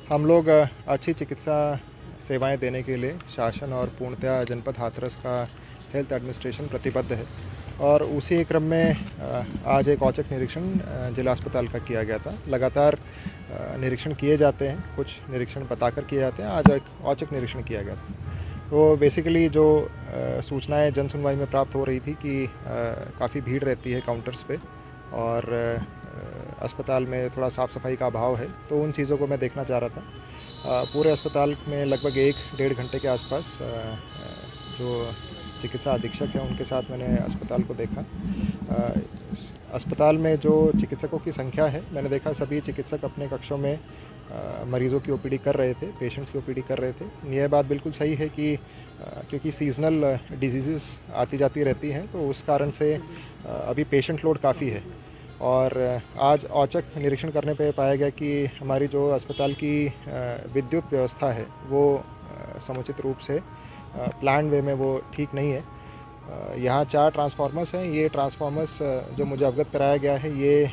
हम लोग अच्छी चिकित्सा सेवाएं देने के लिए शासन और पूर्णतया जनपद हाथरस का हेल्थ एडमिनिस्ट्रेशन प्रतिबद्ध है और उसी क्रम में आज एक औचक निरीक्षण जिला अस्पताल का किया गया था। लगातार निरीक्षण किए जाते हैं, कुछ निरीक्षण बताकर किए जाते हैं। आज एक औचक निरीक्षण किया गया था। तो बेसिकली जो सूचनाएं जन सुनवाई में प्राप्त हो रही थी कि काफ़ी भीड़ रहती है काउंटर्स पे और अस्पताल में थोड़ा साफ़ सफाई का अभाव है, तो उन चीज़ों को मैं देखना चाह रहा था। पूरे अस्पताल में लगभग 1-1.5 घंटे के आसपास जो चिकित्सा अधीक्षक हैं उनके साथ मैंने अस्पताल को देखा। अस्पताल में जो चिकित्सकों की संख्या है, मैंने देखा सभी चिकित्सक अपने कक्षों में मरीज़ों की ओपीडी कर रहे थे, पेशेंट्स की ओपीडी कर रहे थे। यह बात बिल्कुल सही है कि क्योंकि सीज़नल डिजीज़ेस आती जाती रहती हैं, तो उस कारण से अभी पेशेंट लोड काफ़ी है। और आज औचक निरीक्षण करने पे पाया गया कि हमारी जो अस्पताल की विद्युत व्यवस्था है वो समुचित रूप से प्लान वे में वो ठीक नहीं है। यहाँ 4 ट्रांसफार्मर्स हैं। ये ट्रांसफार्मर्स जो मुझे अवगत कराया गया है ये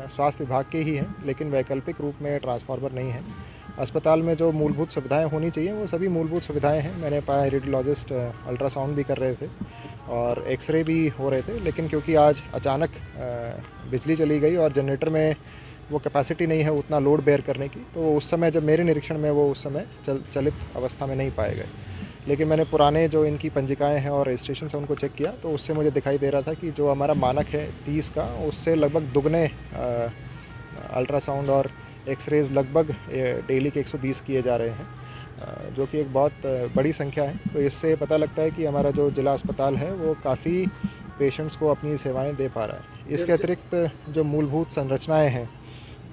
स्वास्थ्य विभाग के ही हैं, लेकिन वैकल्पिक रूप में ट्रांसफार्मर नहीं है। अस्पताल में जो मूलभूत सुविधाएं होनी चाहिए वो सभी मूलभूत सुविधाएं हैं। मैंने पाया रेडियोलॉजिस्ट अल्ट्रासाउंड भी कर रहे थे और एक्सरे भी हो रहे थे, लेकिन क्योंकि आज अचानक बिजली चली गई और जनरेटर में वो कैपेसिटी नहीं है उतना लोड बेयर करने की, तो उस समय जब मेरे निरीक्षण में वो उस समय चलित अवस्था में नहीं पाए गए। लेकिन मैंने पुराने जो इनकी पंजिकाएं हैं और रजिस्ट्रेशन है उनको चेक किया, तो उससे मुझे दिखाई दे रहा था कि जो हमारा मानक है 30 का, उससे लगभग दुगने अल्ट्रासाउंड और एक्सरेज लगभग डेली के 120 किए जा रहे हैं, जो कि एक बहुत बड़ी संख्या है। तो इससे पता लगता है कि हमारा जो जिला अस्पताल है वो काफ़ी पेशेंट्स को अपनी सेवाएं दे पा रहा है। इसके अतिरिक्त जो मूलभूत संरचनाएं हैं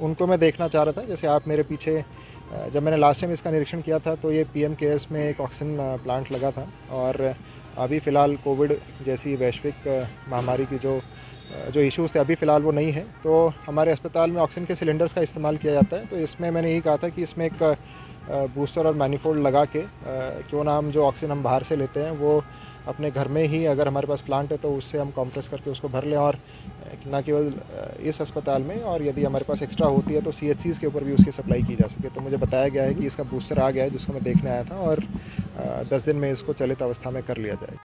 उनको मैं देखना चाह रहा था। जैसे आप मेरे पीछे, जब मैंने लास्ट टाइम इसका निरीक्षण किया था तो ये पीएम केयर्स में एक ऑक्सीजन प्लांट लगा था और अभी फ़िलहाल कोविड जैसी वैश्विक महामारी की जो इश्यूज़ थे अभी फ़िलहाल वो नहीं है। तो हमारे अस्पताल में ऑक्सीजन के सिलेंडर्स का इस्तेमाल किया जाता है। तो इसमें मैंने यही कहा था कि इसमें एक बूस्टर और मैनीफोल्ड लगा के क्यों ना हम जो ऑक्सीजन हम बाहर से लेते हैं वो अपने घर में ही, अगर हमारे पास प्लांट है तो उससे हम कंप्रेस करके उसको भर लें, और न केवल इस अस्पताल में, और यदि हमारे पास एक्स्ट्रा होती है तो सीएचसीज़ के ऊपर भी उसकी सप्लाई की जा सके। तो मुझे बताया गया है कि इसका बूस्टर आ गया है जिसको मैं देखने आया था और 10 दिन में इसको चलित अवस्था में कर लिया जाएगा।